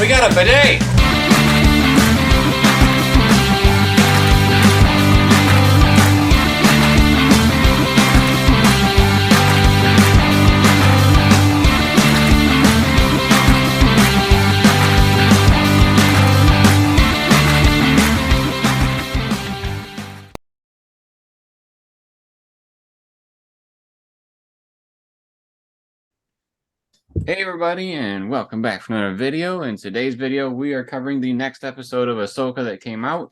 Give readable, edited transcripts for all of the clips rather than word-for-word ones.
We got a bidet! Hey everybody, and welcome back for another video. In today's video, we are covering the next episode of Ahsoka that came out.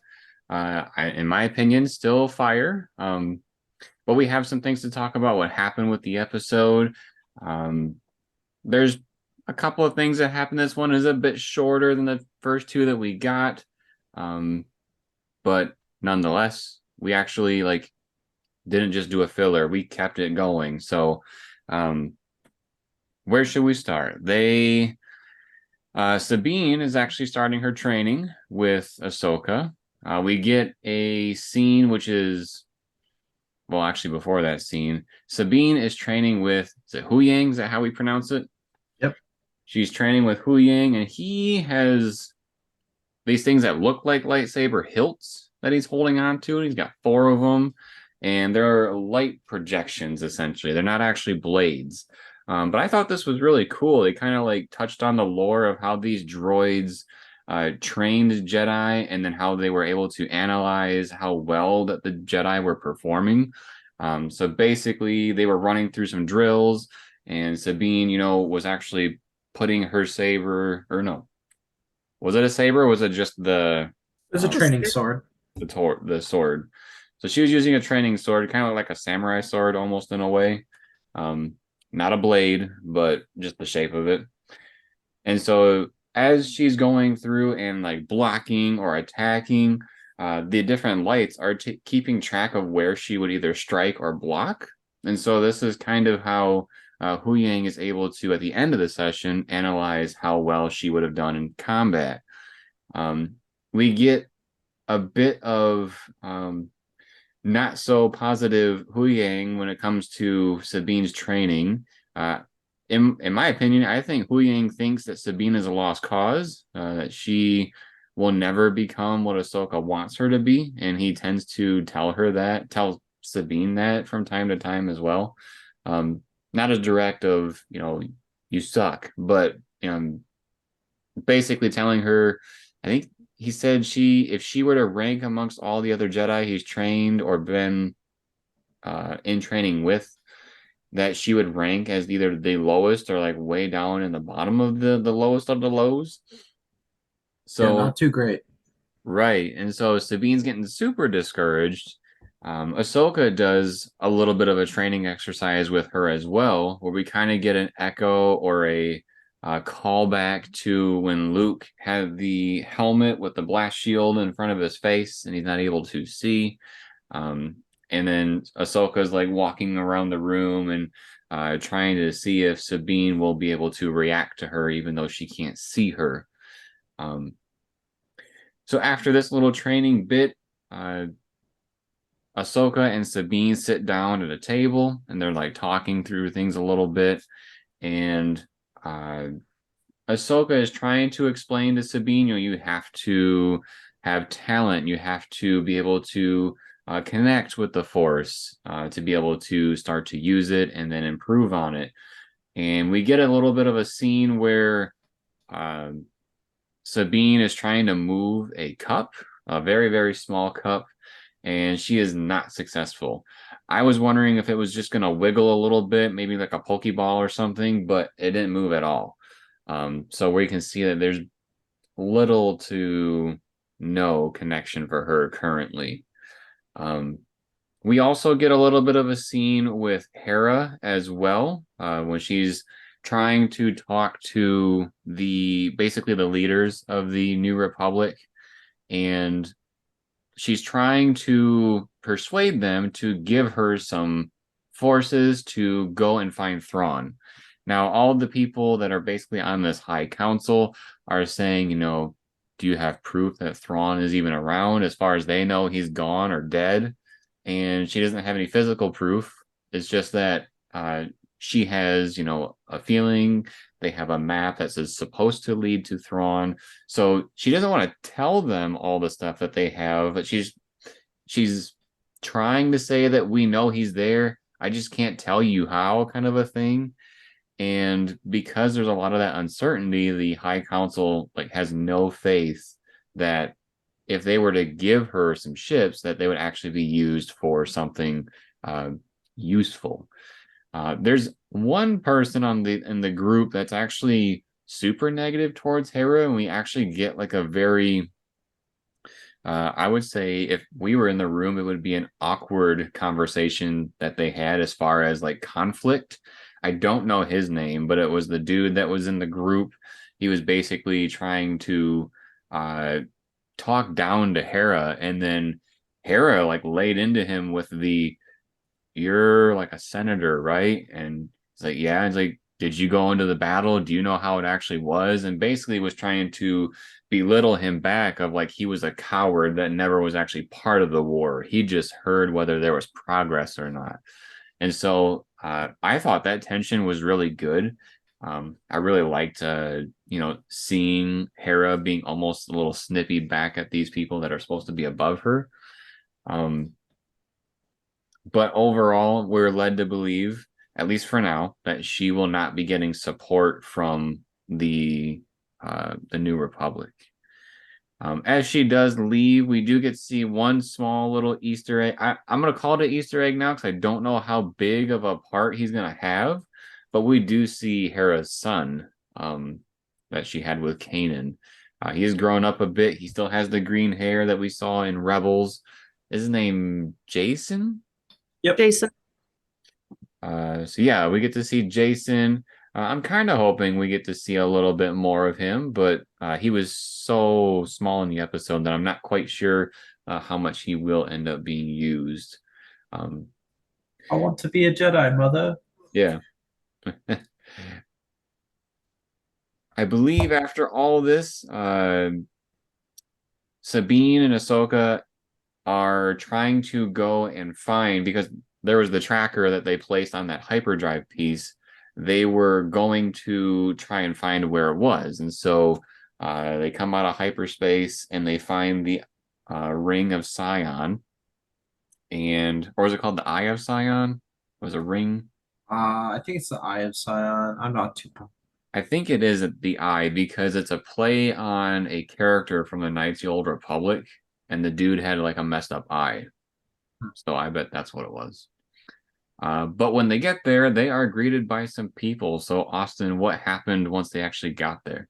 In my opinion, still fire. But we have some things to talk about what happened with the episode. There's a couple of things that happened. This one is a bit shorter than the first two that we got. But nonetheless, we actually didn't just do a filler. We kept it going. So, where should we start? Sabine is actually starting her training with Ahsoka. We get a scene which is, well, actually before that scene, Sabine is training with, is it Huyang? Is that how we pronounce it? Yep. She's training with Huyang, and he has these things that look like lightsaber hilts that he's holding on to. And he's got 4 of them, and they're light projections, essentially. They're not actually blades. But I thought this was really cool. They kind of touched on the lore of how these droids trained Jedi, and then how they were able to analyze how well that the Jedi were performing. So basically, they were running through some drills, and Sabine, was actually putting her saber, or no, was it a saber, or was it just the? It was a training sword. The sword. So she was using a training sword, kind of like a samurai sword, almost in a way. Not a blade, but just the shape of it. And so as she's going through and blocking or attacking, the different lights are keeping track of where she would either strike or block. And so this is kind of how Huyang is able to, at the end of the session, analyze how well she would have done in combat. We get a bit of not so positive Huyang when it comes to Sabine's training. In my opinion, I think Huyang thinks that Sabine is a lost cause, that she will never become what Ahsoka wants her to be, and he tends to tell Sabine that from time to time as well. Not as direct of, you suck, but basically telling her, I think he said if she were to rank amongst all the other Jedi he's trained or been in training with, that she would rank as either the lowest or way down in the bottom of the lowest of the lows. So yeah, not too great. Right. And so Sabine's getting super discouraged. Ahsoka does a little bit of a training exercise with her as well, where we kind of get an echo or a callback to when Luke had the helmet with the blast shield in front of his face and he's not able to see. And then Ahsoka's walking around the room and trying to see if Sabine will be able to react to her, even though she can't see her. So after this little training bit, Ahsoka and Sabine sit down at a table and they're talking through things a little bit. And Ahsoka is trying to explain to Sabine, you have to have talent. You have to be able to connect with the Force to be able to start to use it and then improve on it. And we get a little bit of a scene where Sabine is trying to move a cup, a very, very small cup, and she is not successful. I was wondering if it was just going to wiggle a little bit, maybe like a Pokeball or something, but it didn't move at all. So we can see that there's little to no connection for her currently. We also get a little bit of a scene with Hera as well, when she's trying to talk to basically the leaders of the New Republic, and she's trying to persuade them to give her some forces to go and find Thrawn. Now, all the people that are basically on this high council are saying, do you have proof that Thrawn is even around? As far as they know, he's gone or dead. And she doesn't have any physical proof. It's just that she has, you know, a feeling. They have a map that says supposed to lead to Thrawn. So she doesn't want to tell them all the stuff that they have, but she's trying to say that we know he's there. I just can't tell you how, kind of a thing. And because there's a lot of that uncertainty, the High Council like has no faith that if they were to give her some ships, that they would actually be used for something uh, useful. There's one person on the in the group that's actually super negative towards Hera, and we actually get like a very I would say if we were in the room, it would be an awkward conversation that they had as far as like conflict. I don't know his name, but it was the dude that was in the group. He was basically trying to uh, talk down to Hera, and then Hera like laid into him with the "You're like a senator, right?" And it's like, "Yeah." It's like, "Did you go into the battle? Do you know how it actually was?" And basically was trying to belittle him back of like he was a coward that never was actually part of the war. He just heard whether there was progress or not. And so I thought that tension was really good. I really liked, seeing Hera being almost a little snippy back at these people that are supposed to be above her. Um, but overall, we're led to believe, at least for now, that she will not be getting support from the New Republic. As she does leave, we do get to see one small little Easter egg. I'm going to call it an Easter egg now because I don't know how big of a part he's going to have, but we do see Hera's son that she had with Kanan. He has grown up a bit. He still has the green hair that we saw in Rebels. Is his name Jason? Yep. Jason. So yeah, we get to see Jason. I'm kind of hoping we get to see a little bit more of him, but he was so small in the episode that I'm not quite sure how much he will end up being used. Um, I want to be a Jedi, mother. yeah. I believe after all this, Sabine and Ahsoka are trying to go and find, because there was the tracker that they placed on that hyperdrive piece. They were going to try and find where it was, and so they come out of hyperspace and they find the ring of Scion, and or is it called the Eye of Scion? It was a ring. I think it's the Eye of Sion. I'm not too. I think it is the Eye because it's a play on a character from the Knights of the Old Republic, and the dude had like a messed up eye. So I bet that's what it was. But when they get there, they are greeted by some people. So, Austin, what happened once they actually got there?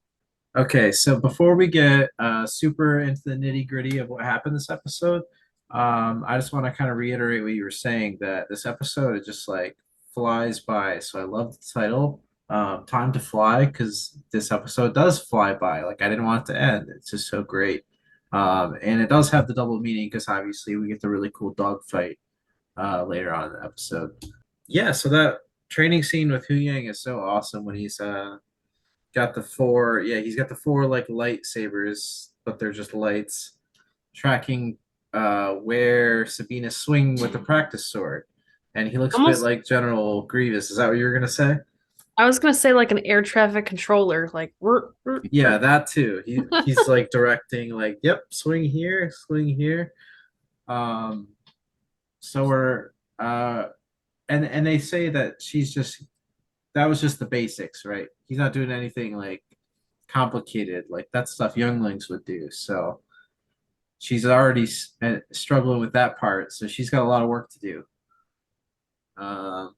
Okay, so before we get super into the nitty gritty of what happened this episode, I just want to kind of reiterate what you were saying that this episode it just like flies by. So I love the title, "Time to Fly," because this episode does fly by. Like I didn't want it to end. It's just so great, and it does have the double meaning because obviously we get the really cool dog fight later on in the episode. Yeah, so that training scene with Hu Yang is so awesome when he's got the four, yeah, he's got the four like lightsabers, but they're just lights, tracking where Sabina's swinging with the practice sword. And he looks a bit Almost, like General Grievous. Is that what you were gonna say? I was gonna say like an air traffic controller, like Yeah, that too. He's like directing, like, yep, swing here, swing here. Um, so we're and they say that she's just that was just the basics, right? He's not doing anything like complicated, like that stuff younglings would do. So she's already struggling with that part, so she's got a lot of work to do. Um,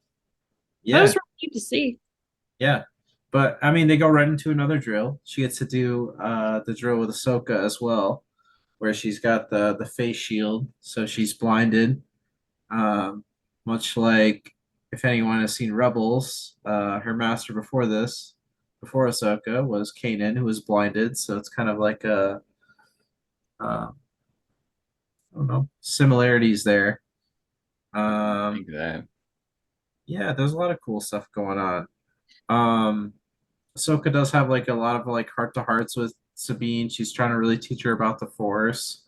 that was yeah, really neat to see. yeah. But I mean, they go right into another drill. She gets to do the drill with Ahsoka as well, where she's got the face shield, so she's blinded. Um, much like if anyone has seen Rebels, her master before this, before Ahsoka, was Kanan, who was blinded. So it's kind of like uh, I don't know, similarities there. I Um, think that. yeah, there's a lot of cool stuff going on. Um, Ahsoka does have like a lot of like heart to hearts with Sabine. She's trying to really teach her about the Force.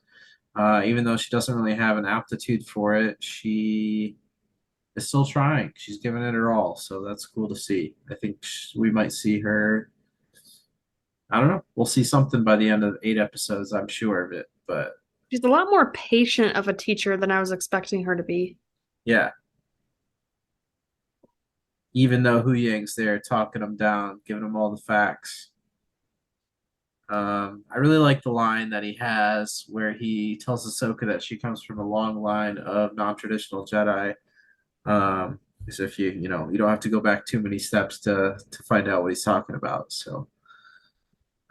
Even though she doesn't really have an aptitude for it, she is still trying. She's giving it her all, so that's cool to see. I think we might see her. I don't know. We'll see something by the end of 8 episodes. I'm sure of it. But She's a lot more patient of a teacher than I was expecting her to be. yeah, even though Hu Yang's there talking them down, giving them all the facts. I really like the line that he has where he tells Ahsoka that she comes from a long line of non-traditional Jedi. As if you don't have to go back too many steps to find out what he's talking about. So,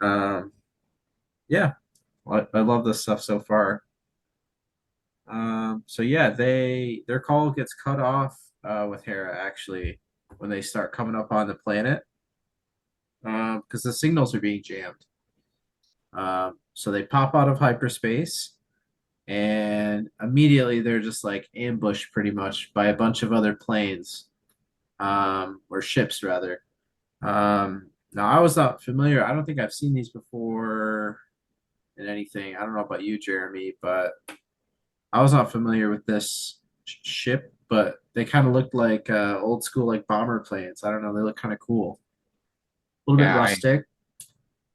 um, yeah, I love this stuff so far. So yeah, their call gets cut off with Hera actually when they start coming up on the planet because the signals are being jammed. So they pop out of hyperspace and immediately they're just like ambushed pretty much by a bunch of other planes or ships rather. Now I was not familiar. I don't think I've seen these before in anything. I don't know about you, Jeremy, but I was not familiar with this ship. But they kind of looked like old school like bomber planes. I don't know. They look kind of cool. A little bit Yeah, rustic.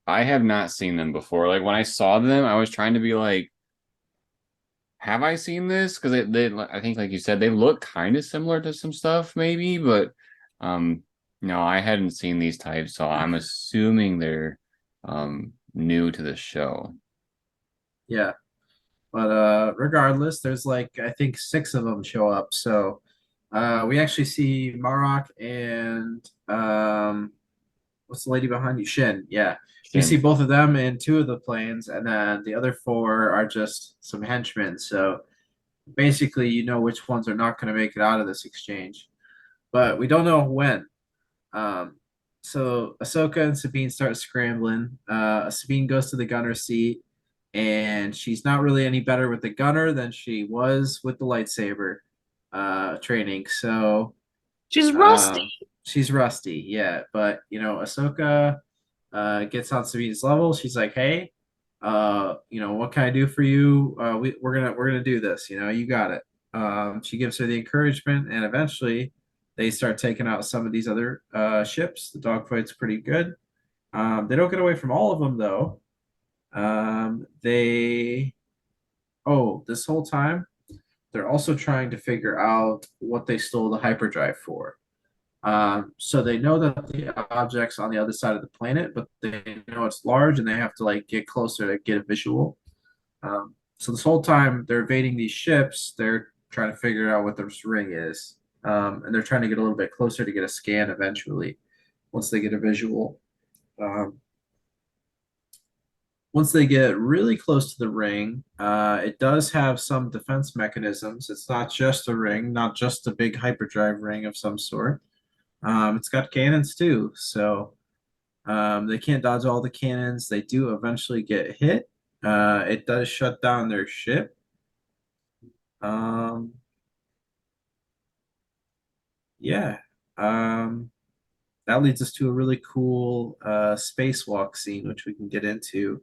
I have not seen them before. Like when I saw them, I was trying to be like, have I seen this? Because I think, like you said, they look kind of similar to some stuff, maybe, but um, no, I hadn't seen these types, so I'm assuming they're new to the show. Yeah. But regardless, there's like I think 6 of them show up. So we actually see Marok and what's the lady behind you? Shin. Yeah. We see Shin. both of them in 2 of the planes, and then the other 4 are just some henchmen. So basically, you know which ones are not going to make it out of this exchange, but we don't know when. Um, so Ahsoka and Sabine start scrambling. Sabine goes to the gunner seat, and she's not really any better with the gunner than she was with the lightsaber training. So She's rusty. um, she's rusty, yeah. But Ahsoka gets on Sabine's level. She's like, "Hey, what can I do for you? We're gonna do this. You got it." She gives her the encouragement, and eventually they start taking out some of these other ships. The dogfight's pretty good. They don't get away from all of them though. They this whole time they're also trying to figure out what they stole the hyperdrive for. So they know that the object's on the other side of the planet, but they know it's large and they have to like get closer to get a visual. So this whole time they're evading these ships, they're trying to figure out what this ring is. And they're trying to get a little bit closer to get a scan eventually once they get a visual. Um, Once they get really close to the ring, it does have some defense mechanisms. It's not just a ring, not just a big hyperdrive ring of some sort. It's got cannons too, so they can't dodge all the cannons. They do eventually get hit. It does shut down their ship. Um, yeah. Um, that leads us to a really cool spacewalk scene, which we can get into.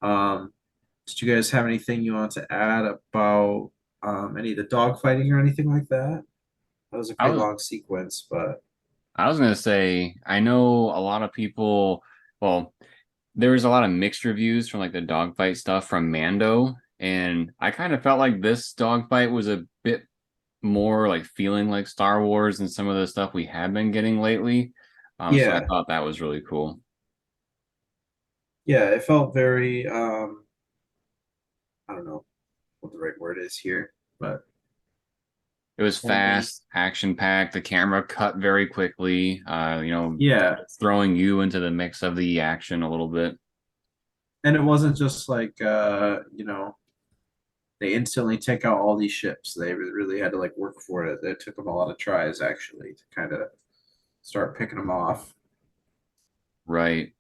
Um, did you guys have anything you want to add about any of the dogfighting or anything like that? That was a I pretty was long sequence, but I was gonna say, I know a lot of people, well, there was a lot of mixed reviews from like the dogfight stuff from Mando, and I kind of felt like this dogfight was a bit more like feeling like Star Wars and some of the stuff we have been getting lately. So I yeah, thought that was really cool. yeah, it felt very I don't know what the right word is here, but It was homey. fast, action packed. The camera cut very quickly. Yeah, Throwing you into the mix of the action a little bit. and it wasn't just like they instantly take out all these ships. They really had to like work for it. It took them a lot of tries actually to kind of start picking them off. Right.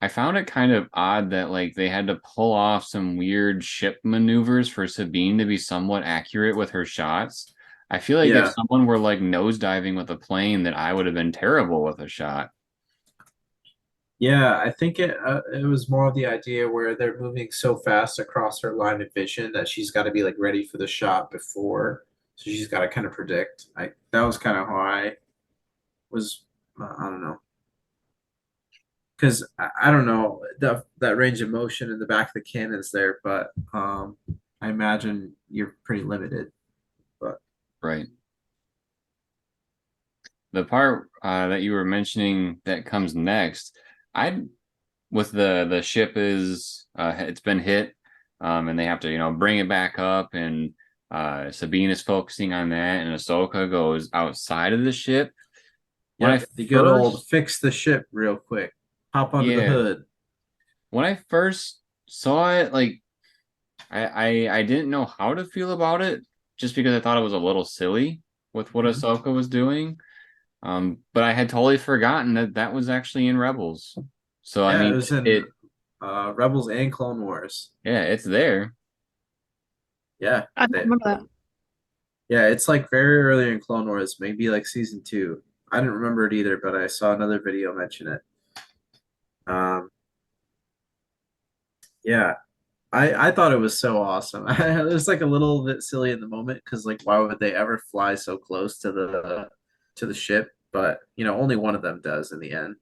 I found it kind of odd that like they had to pull off some weird ship maneuvers for Sabine to be somewhat accurate with her shots. I feel like if Yeah, someone were like nosediving with a plane, that I would have been terrible with a shot. yeah. I think it was more of the idea where they're moving so fast across her line of vision that she's got to be like ready for the shot before So she's got to kind of predict. That was kind of how I was. I don't know, because I don't know that range of motion in the back of the cannon's there, but I imagine you're pretty limited. But Right. The part that you were mentioning that comes next, I with the ship is it's been hit, and they have to bring it back up, and Sabine is focusing on that, and Ahsoka goes outside of the ship. When I yep, the good old first fix the ship real quick, hop under the yeah, hood. when I first saw it, like I didn't know how to feel about it, just because I thought it was a little silly with what Mhm. Ahsoka was doing. But I had totally forgotten that that was actually in Rebels. So I Yeah, it mean, was in Rebels and Clone Wars. yeah, it's there. Yeah, I don't they, remember that. yeah, it's like very early in Clone Wars, maybe like season two. I didn't remember it either, but I saw another video mention it. Um, yeah, I thought it was so awesome. It was like a little bit silly in the moment because like why would they ever fly so close to the ship? But only one of them does in the end.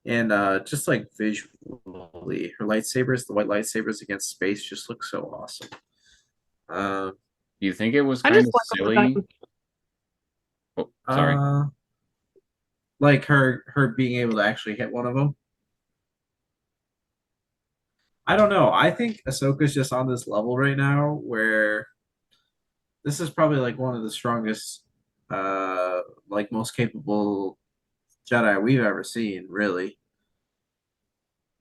And just like visually, her lightsabers, the white lightsabers against space, just look so awesome. Um, Do you think it was I kind just of like all the silly? time. Oh, sorry. uh, like her being able to actually hit one of them. I don't know. I think Ahsoka's just on this level right now where this is probably like one of the strongest, uh, like most capable Jedi we've ever seen, really.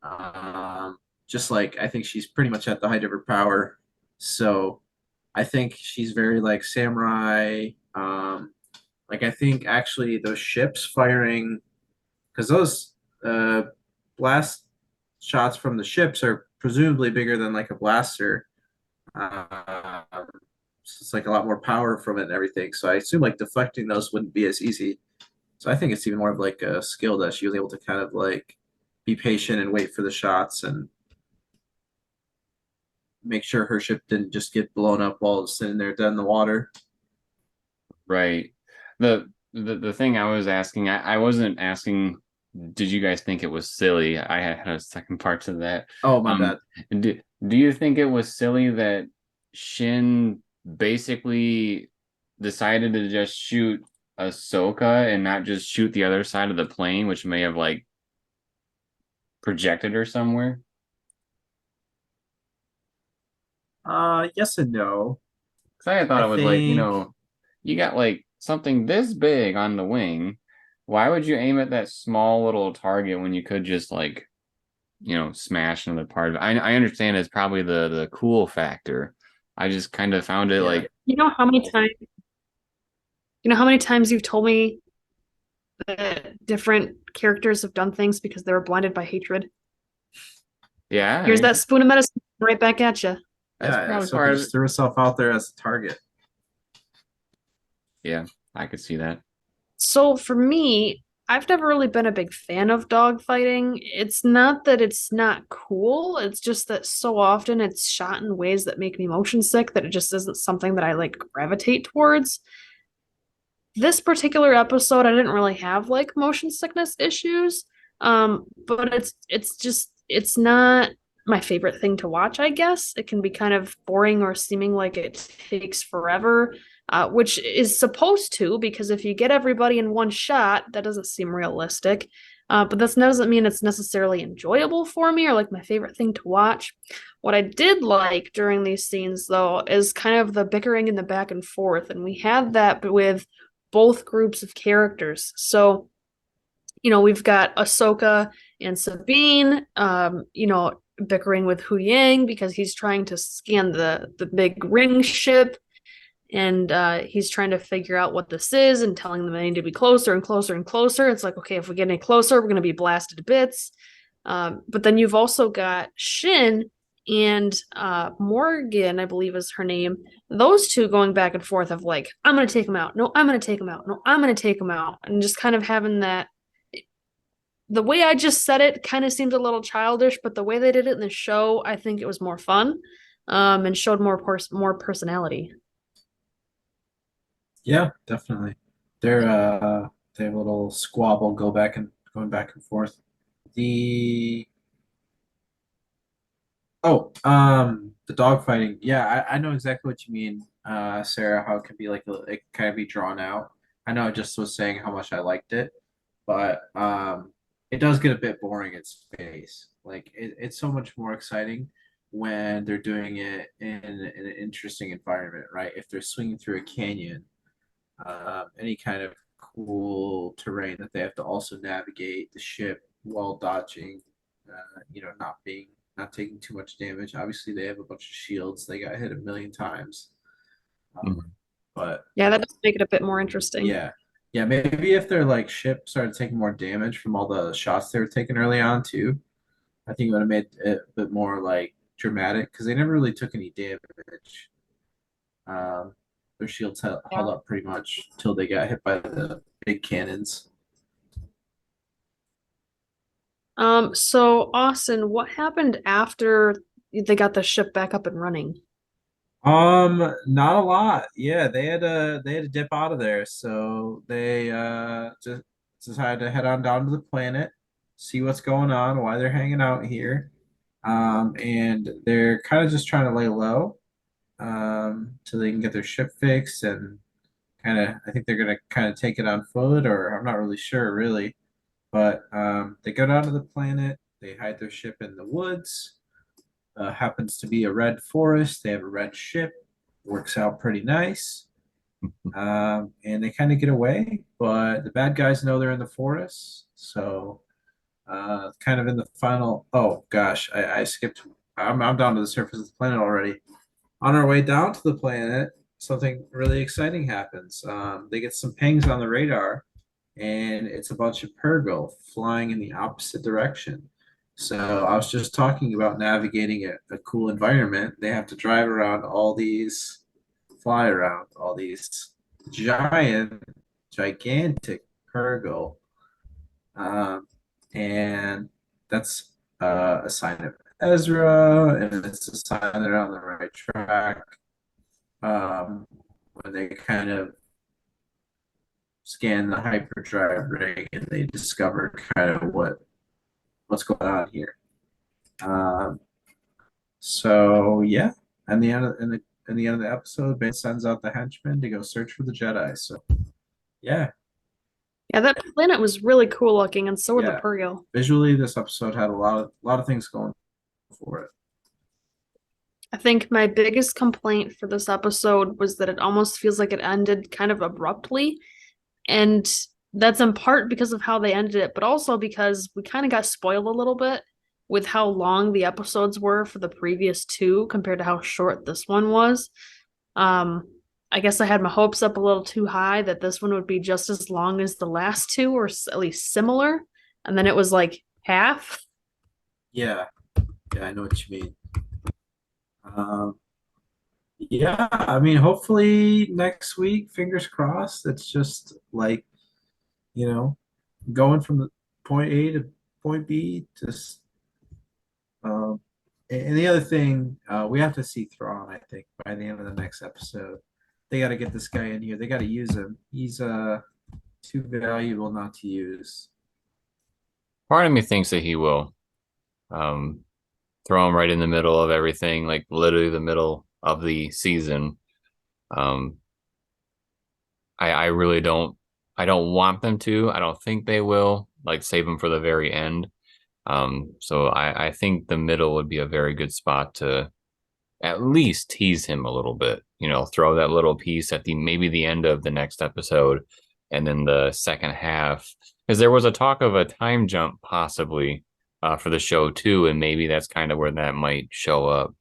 Um, just like I think she's pretty much at the height of her power. So I think she's very like samurai. Like I think actually those ships firing because those blast shots from the ships are presumably bigger than like a blaster. Um, so it's like a lot more power from it and everything. So I assume like deflecting those wouldn't be as easy. So I think it's even more of like a skill that she was able to kind of like be patient and wait for the shots and make sure her ship didn't just get blown up while it's sitting there dead in the water. Right. The thing I was asking, I wasn't asking, did you guys think it was silly? I had a second part to that. Oh, my Um, bad. do you think it was silly that Shin basically decided to just shoot Ahsoka and not just shoot the other side of the plane, which may have like projected her somewhere? Yes and no. Because I I thought it was like, think you got like something this big on the wing. Why would you aim at that small little target when you could just like, smash another part of it? I understand it's probably the cool factor. I just kind of found it yeah. like, You know how many times you've told me that different characters have done things because they were blinded by hatred? yeah, Here's that spoon of medicine right back at you. that's Yeah, probably Ahsoka part of it. just threw herself out there as a target. Yeah, I could see that. So for me, I've never really been a big fan of dogfighting. It's not that it's not cool, it's just that so often it's shot in ways that make me motion sick that it just isn't something that I like gravitate towards. This particular episode, I didn't really have like motion sickness issues. But it's not my favorite thing to watch, I guess. It can be kind of boring or seeming like it takes forever, which is supposed to, because if you get everybody in one shot, that doesn't seem realistic. But that doesn't mean it's necessarily enjoyable for me or like my favorite thing to watch. What I did like during these scenes, though, is kind of the bickering and the back and forth. And we had that with both groups of characters. So, we've got Ahsoka and Sabine, bickering with Hu Yang because he's trying to scan the big ring ship, and he's trying to figure out what this is and telling them they need to be closer and closer and closer. It's like, okay, if we get any closer, we're going to be blasted to bits. But then you've also got Shin and Morgan, I believe is her name. Those two going back and forth of like, I'm going to take him out. No, I'm going to take him out. No, I'm going to take him out. And just kind of having that. The way I just said it kind of seemed a little childish, but the way they did it in the show, I think it was more fun, and showed more personality. Yeah, definitely. They're they have a little squabble going back and forth. The the dog fighting. Yeah, I know exactly what you mean, Sarah, how it can be it can kind of be drawn out. I know I just was saying how much I liked it, but it does get a bit boring at space. It's so much more exciting when they're doing it in an interesting environment, right? If they're swinging through a canyon, any kind of cool terrain that they have to also navigate the ship while dodging, not taking too much damage. Obviously, they have a bunch of shields. They got hit a million times, um, Mhm. but Yeah, that does make it a bit more interesting. yeah, yeah. Maybe if their ship started taking more damage from all the shots they were taking early on too, I think it would have made it a bit more dramatic because they never really took any damage. Um, their shields held up pretty much till they got hit by the big cannons. So Austin, what happened after they got the ship back up and running? Not a lot. Yeah, they had to dip out of there, so they just decided to head on down to the planet, see what's going on, why they're hanging out here. And they're kind of just trying to lay low, so they can get their ship fixed and I think they're gonna kind of take it on foot, or I'm not really sure, really. But they go down to the planet, they hide their ship in the woods. Happens to be a red forest. They have a red ship. Works out pretty nice. And they kind of get away, but the bad guys know they're in the forest. So, kind of in the final. Oh gosh, I skipped. I'm down to the surface of the planet already. On our way down to the planet, something really exciting happens. They get some pings on the radar, and it's a bunch of Purgle flying in the opposite direction. So I was just talking about navigating a cool environment. They have to drive around fly around all these gigantic Purgle, um, and that's a sign of Ezra, and it's a sign they're on the right track. When they kind of scan the hyperdrive rig and they discover kind of what's going on here. Um, so yeah, and the end of, in the end of the episode, Ben sends out the henchmen to go search for the Jedi. So yeah, Yeah, that planet was really cool looking, and so were the yeah. Purrgil. Visually, this episode had a lot of things going for it. I think my biggest complaint for this episode was that it almost feels like it ended kind of abruptly. And that's in part because of how they ended it, but also because we kind of got spoiled a little bit with how long the episodes were for the previous two compared to how short this one was. Um, I guess I had my hopes up a little too high that this one would be just as long as the last two, or at least similar. And then it was like half. Yeah, yeah, I know what you mean. Um, yeah, I mean, hopefully next week, fingers crossed. It's just you know, going from the point A to point B. Just and the other thing, we have to see Thrawn. I think by the end of the next episode, they got to get this guy in here. They got to use him. He's too valuable not to use. Part of me thinks that he will um, throw him right in the middle of everything, like literally the middle of the season. Um, I really don't. I don't want them to. I don't think they will. Like save him for the very end. So I think the middle would be a very good spot to at least tease him a little bit. You know, throw that little piece at the maybe the end of the next episode, and then the second half, because there was a talk of a time jump possibly for the show too, and maybe that's kind of where that might show up.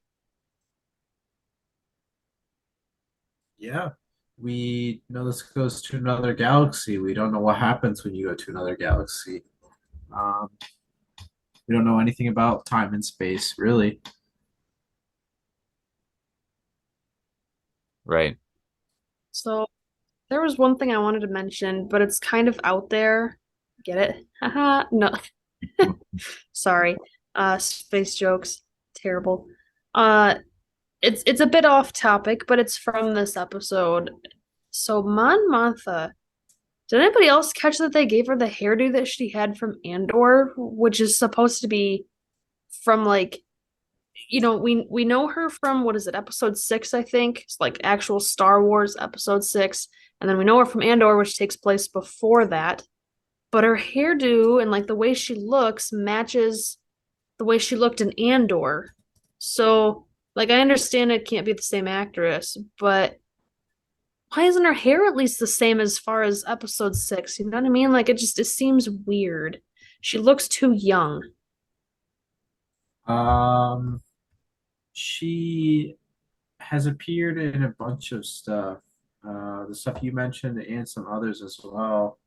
Yeah, we know this goes to another galaxy. We don't know what happens when you go to another galaxy. Um, we don't know anything about time and space, really. Right. So there was one thing I wanted to mention, but it's kind of out there. Get it? Haha. No. Sorry. Space jokes. Terrible. Uh it's a bit off topic, but it's from this episode. So Mon Mothma, did anybody else catch that they gave her the hairdo that she had from Andor, which is supposed to be from like, we know her from what is it, episode 6, I think. It's like actual Star Wars episode 6. And then we know her from Andor, which takes place before that. But her hairdo and like the way she looks matches the way she looked in Andor. So, like, I understand it can't be the same actress, but why isn't her hair at least the same as far as episode 6? You know what I mean? Like, it seems weird. She looks too young. Um, she has appeared in a bunch of stuff. The stuff you mentioned and some others as well,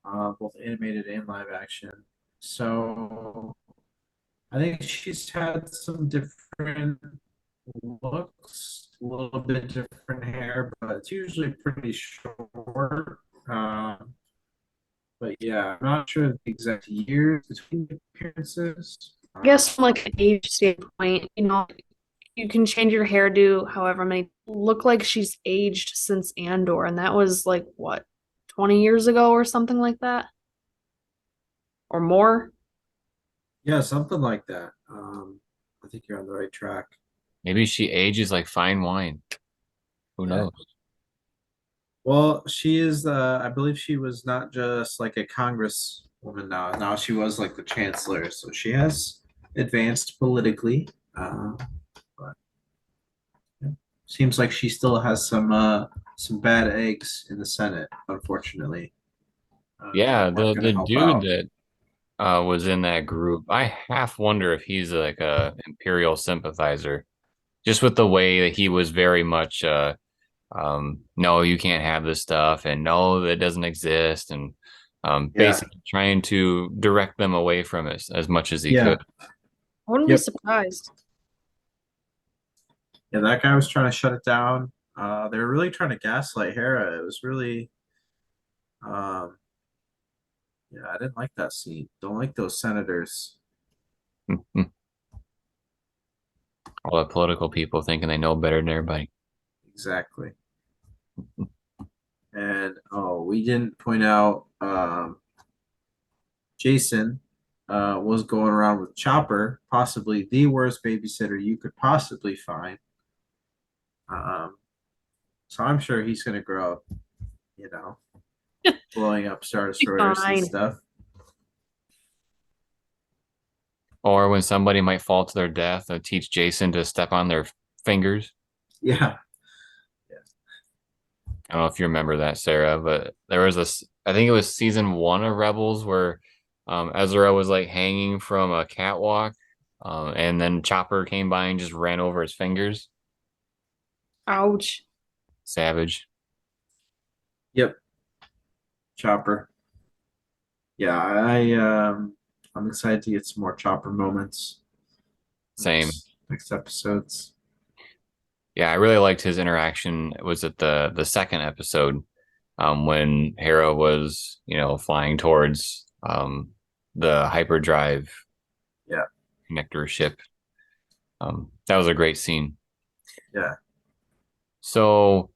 both animated and live action. So I think she's had some different looks, a little bit different hair, but it's usually pretty short. Um, but yeah, I'm not sure the exact years between the appearances. I guess from like an age standpoint, you can change your hairdo however many look like she's aged since Andor, and that was like what, 20 years ago or something like that? Or more? Yeah, something like that. I think you're on the right track. Maybe she ages like fine wine. Who Yeah. knows? Well, she is, I believe she was not just like a congresswoman now. Now she was like the chancellor. So she has advanced politically. But yeah. Seems like she still has some bad eggs in the Senate, unfortunately. Yeah, That weren't the going to the help dude out. that was in that group, I half wonder if he's like a imperial sympathizer, just with the way that he was very much no, you can't have this stuff, and no, that doesn't exist, and Yeah. basically trying to direct them away from it as much as he Yeah. could. I wouldn't be Yep. surprised. Yeah, that guy was trying to shut it down. They were really trying to gaslight Hera. It was really, um, yeah, I didn't like that scene. Don't like those senators. All the political people thinking they know better than everybody. Exactly. And oh, we didn't point out Jason was going around with Chopper, possibly the worst babysitter you could possibly find. Um, so I'm sure he's going to grow up, you know, blowing up Star Destroyers and Fine. stuff. Or when somebody might fall to their death, they'll teach Jason to step on their fingers. Yeah. I don't know if you remember that, Sarah, but there was I think it was season 1 of Rebels where Ezra was like hanging from a catwalk, and then Chopper came by and just ran over his fingers. Ouch. Savage. Yep. Chopper. Yeah, I'm excited to get some more Chopper moments Same. next episodes. Yeah, I really liked his interaction. Was it the second episode, when Hera was, flying towards the hyperdrive Yeah. connector ship. That was a great scene. Yeah. So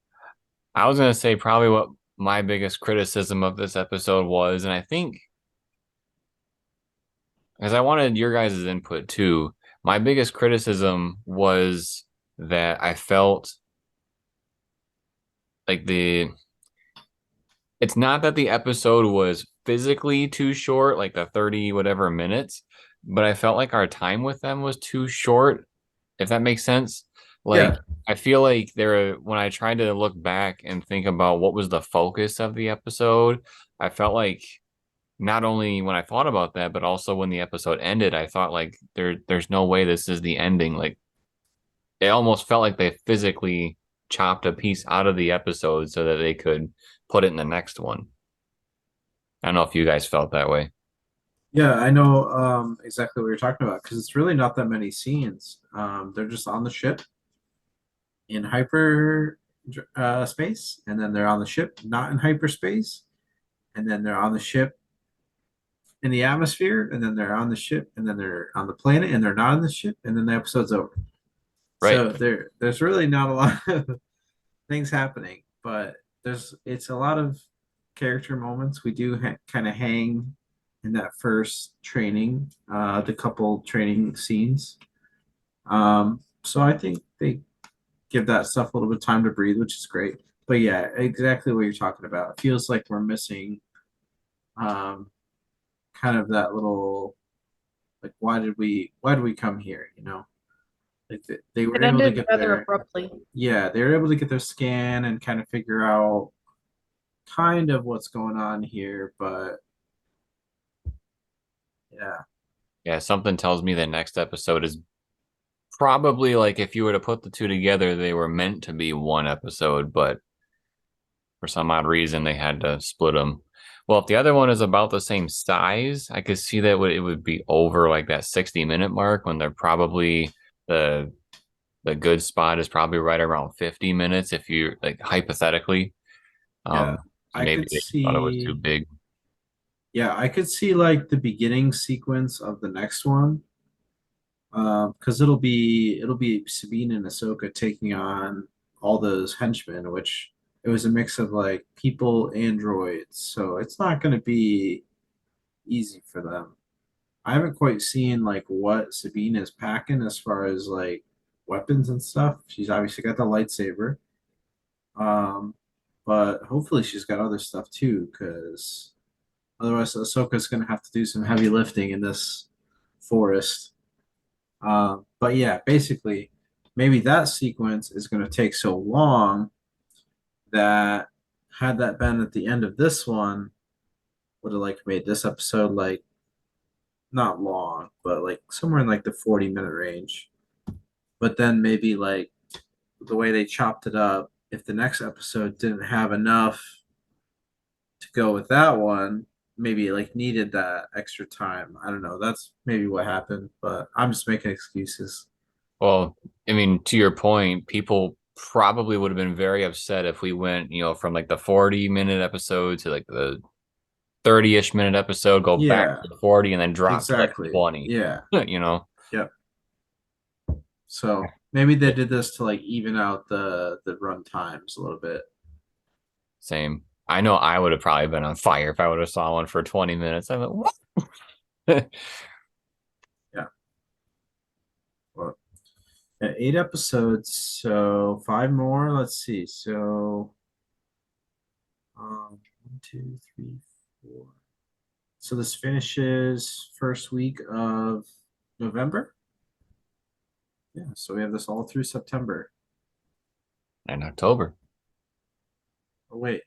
I was gonna say probably what my biggest criticism of this episode was, and I think because I wanted your guys' input too, my biggest criticism was that I felt like it's not that the episode was physically too short, like the 30 whatever minutes, but I felt like our time with them was too short, if that makes sense. Like, Yeah. I feel like when I tried to look back and think about what was the focus of the episode, I felt like not only when I thought about that, but also when the episode ended, I thought like there's no way this is the ending. Like, it almost felt like they physically chopped a piece out of the episode so that they could put it in the next one. I don't know if you guys felt that way. Yeah, I know exactly what you're talking about because it's really not that many scenes. They're just on the ship in hyper space, and then they're on the ship not in hyperspace, and then they're on the ship in the atmosphere, and then they're on the ship, and then they're on the planet, and they're not on the ship, and then the episode's over. Right. So there's really not a lot of things happening, but it's a lot of character moments. We do kind of hang in that first training, the couple training scenes. So I think they give that stuff a little bit of time to breathe, which is great. But yeah, exactly what you're talking about. It feels like we're missing um, kind of that little like why did we come here? Like they were It able to ended get rather their abruptly. yeah, they were able to get their scan and kind of figure out kind of what's going on here, but yeah, Yeah, something tells me the next episode is probably like if you were to put the two together, they were meant to be one episode, but for some odd reason they had to split them. Well, if the other one is about the same size, I could see that it would be over like that 60-minute mark when they're probably the the good spot is probably right around 50 minutes if you like hypothetically. yeah. So I maybe could they thought it was too see big. yeah, I could see like the beginning sequence of the next one. Because it'll be Sabine and Ahsoka taking on all those henchmen, which it was a mix of like people and droids, so it's not going to be easy for them. I haven't quite seen like what Sabine is packing as far as like weapons and stuff. She's obviously got the lightsaber, um, but hopefully she's got other stuff too, because otherwise Ahsoka's going to have to do some heavy lifting in this forest. But yeah, basically, maybe that sequence is going to take so long that had that been at the end of this one, would have like made this episode like not long, but like somewhere in like the 40-minute range. But then maybe like the way they chopped it up, if the next episode didn't have enough to go with that one, maybe it like needed that extra time. I don't know. That's maybe what happened, but I'm just making excuses. Well, I mean, to your point, people probably would have been very upset if we went, from like the 40-minute episode to like the 30-ish minute episode, go back Yeah, to the 40 and then drop to like exactly. 20, Yeah. you know? Yep. So maybe they did this to like even out the run times a little bit. Same. I know I would have probably been on fire if I would have saw one for 20 minutes. I'm like, what? Yeah. Well, yeah, 8 episodes, so five more. Let's see. So 1, 2, 3, 4. So this finishes first week of November. Yeah. So we have this all through September. In October. Oh wait.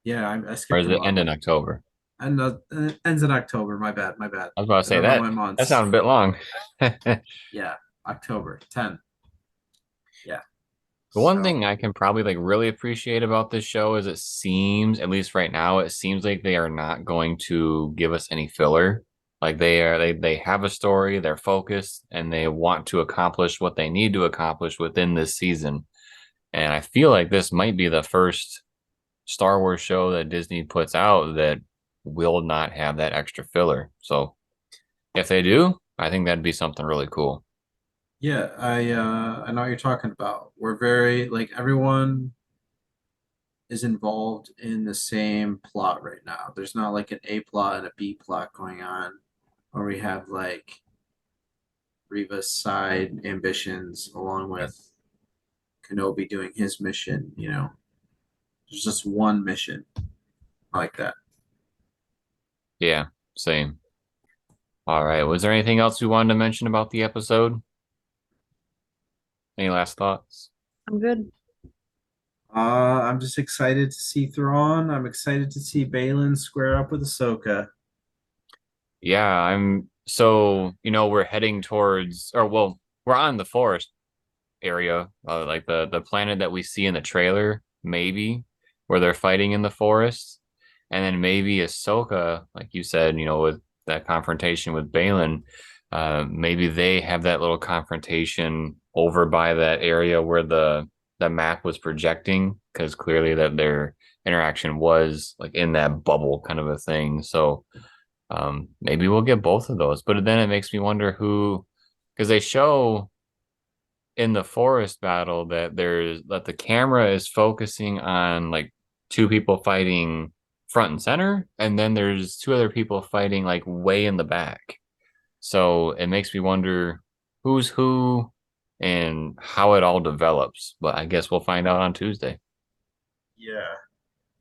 Yeah, I Or skipped is a it end month. in October? And it ends in October. My bad. My bad. I was about to I say don't know that my that months. sounded a bit long. Yeah, October 10. Yeah. The one So thing I can probably like really appreciate about this show is it seems, at least right now, it seems like they are not going to give us any filler. Like they have a story, they're focused, and they want to accomplish what they need to accomplish within this season. And I feel like this might be the first Star Wars show that Disney puts out that will not have that extra filler. So if they do, I think that'd be something really cool. yeah, I know what you're talking about. We're very like everyone is involved in the same plot right now. There's not like an A plot and a B plot going on, or we have like Reva's side ambitions along with Kenobi doing his mission. There's just one mission. I like that. Yeah, same. All right. Was there anything else we wanted to mention about the episode? Any last thoughts? I'm good. I'm just excited to see Thrawn. I'm excited to see Balin square up with Ahsoka. Yeah, I'm so, we're heading towards, or well, we're on the forest area, like the planet that we see in the trailer, maybe, where they're fighting in the forest. And then maybe Ahsoka, like you said, with that confrontation with Balin, maybe they have that little confrontation over by that area where the map was projecting, because clearly that their interaction was like in that bubble kind of a thing. So maybe we'll get both of those. But then it makes me wonder who, because they show in the forest battle that the camera is focusing on like two people fighting front and center, and then there's two other people fighting like way in the back. So it makes me wonder who's who and how it all develops. But I guess we'll find out on Tuesday. Yeah.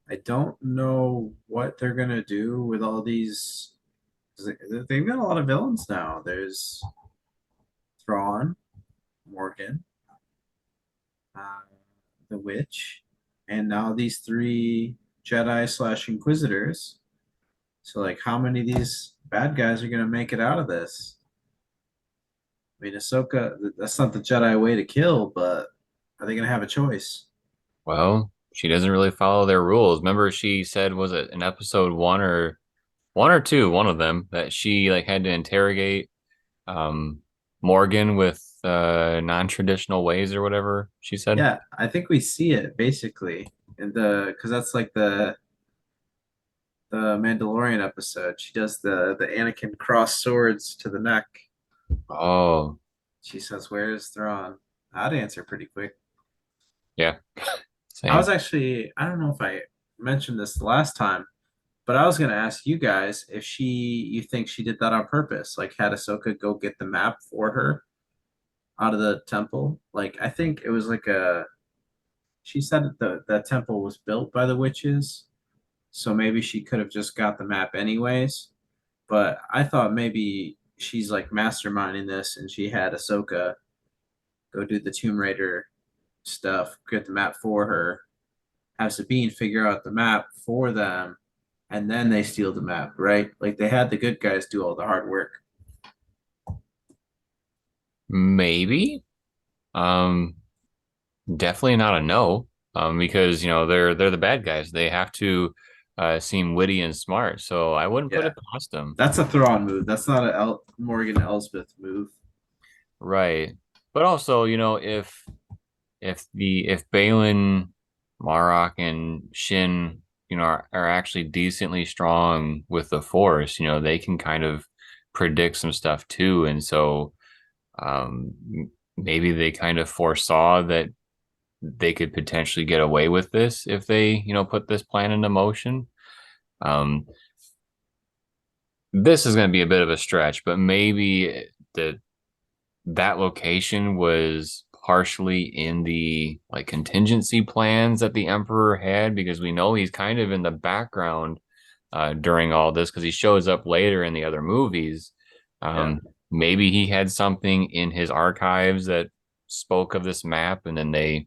I don't know what they're gonna do with all these. 'Cause they've got a lot of villains now. There's Thrawn, Morgan, uh, the Witch, and now these three Jedi slash Inquisitors. So, like, how many of these bad guys are gonna make it out of this? I mean, Ahsoka, that's not the Jedi way to kill, but are they gonna have a choice? Well, she doesn't really follow their rules. Remember, she said, was it in episode one or two, one of them, that she like had to interrogate um Morgan with non-traditional ways or whatever she said. Yeah, I think we see it basically in the because that's like the Mandalorian episode. She does the Anakin cross swords to the neck. Oh, She says, "Where is Thrawn?" I'd answer pretty quick. yeah, I was same. actually I don't know if I mentioned this the last time, but I was gonna ask you guys if you think she did that on purpose, like had Ahsoka go get the map for her out of the temple. Like I think it was like a she said that that temple was built by the witches, so maybe she could have just got the map anyways. But I thought maybe she's like masterminding this and she had Ahsoka go do the Tomb Raider stuff, get the map for her, have Sabine figure out the map for them, and then they steal the map, right? Like they had the good guys do all the hard work. Maybe. Um, Definitely not a no. Because they're the bad guys. They have to seem witty and smart. So I wouldn't put Yeah, it past them. that's a Thrawn move. That's not a Morgan Elsbeth move. Right. But also, if Balin, Marok, and Shin, are actually decently strong with the Force, they can kind of predict some stuff too. And so maybe they kind of foresaw that they could potentially get away with this if they, put this plan into motion. Um, this is going to be a bit of a stretch, but maybe that location was partially in the like contingency plans that the emperor had, because we know he's kind of in the background during all this because he shows up later in the other movies. Yeah. Maybe he had something in his archives that spoke of this map, and then they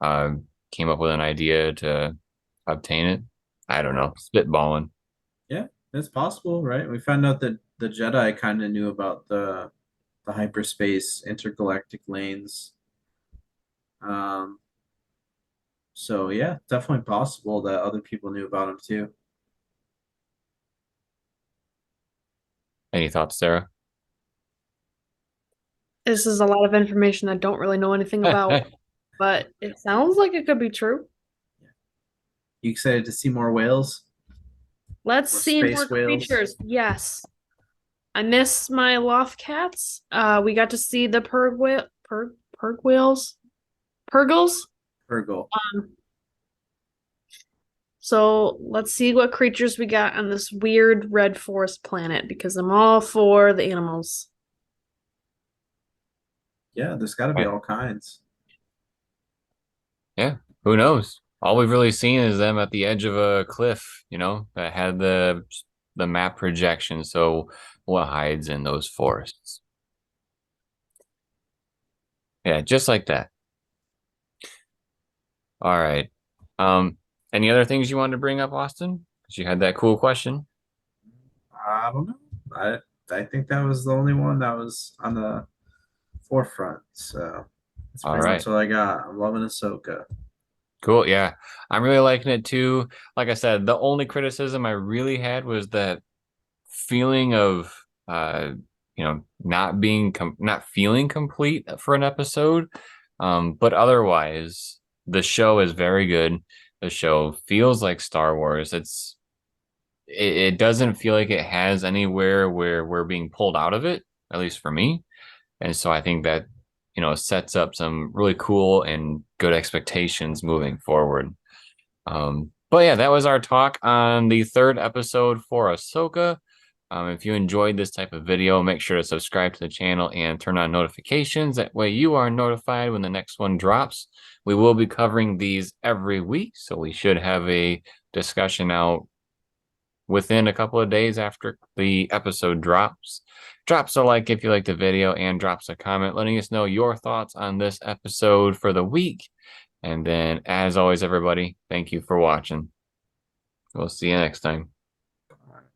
uh, came up with an idea to obtain it. I don't know, spitballing. Yeah, it's possible, right? We found out that the Jedi kind of knew about the hyperspace intergalactic lanes. Um, so yeah, definitely possible that other people knew about them too. Any thoughts, Sarah? This is a lot of information I don't really know anything about, but it sounds like it could be true. You excited to see more whales, Let's more see more space whales? creatures. Yes. I miss my loft cats. We got to see the perg whales, purgles. Virgo. So let's see what creatures we got on this weird red forest planet because I'm all for the animals. Yeah, there's got to be all kinds. Yeah, who knows? All we've really seen is them at the edge of a cliff, that had the map projection. So what hides in those forests? Yeah, just like that. All right. Um, any other things you wanted to bring up, Austin? Because you had that cool question. I don't know. I think that was the only one that was on the forefront. So that's All pretty much right. all I got. I'm loving Ahsoka. Cool. Yeah. I'm really liking it too. Like I said, the only criticism I really had was that feeling of not feeling complete for an episode. But otherwise, the show is very good. The show feels like Star Wars. It doesn't feel like it has anywhere where we're being pulled out of it, at least for me. And so I think that, sets up some really cool and good expectations moving forward. But yeah, that was our talk on the third episode for Ahsoka. If you enjoyed this type of video, make sure to subscribe to the channel and turn on notifications. That way you are notified when the next one drops. We will be covering these every week, so we should have a discussion out within a couple of days after the episode drops. Drops a like if you like the video, and drops a comment letting us know your thoughts on this episode for the week. And then, as always, everybody, thank you for watching. We'll see you next time.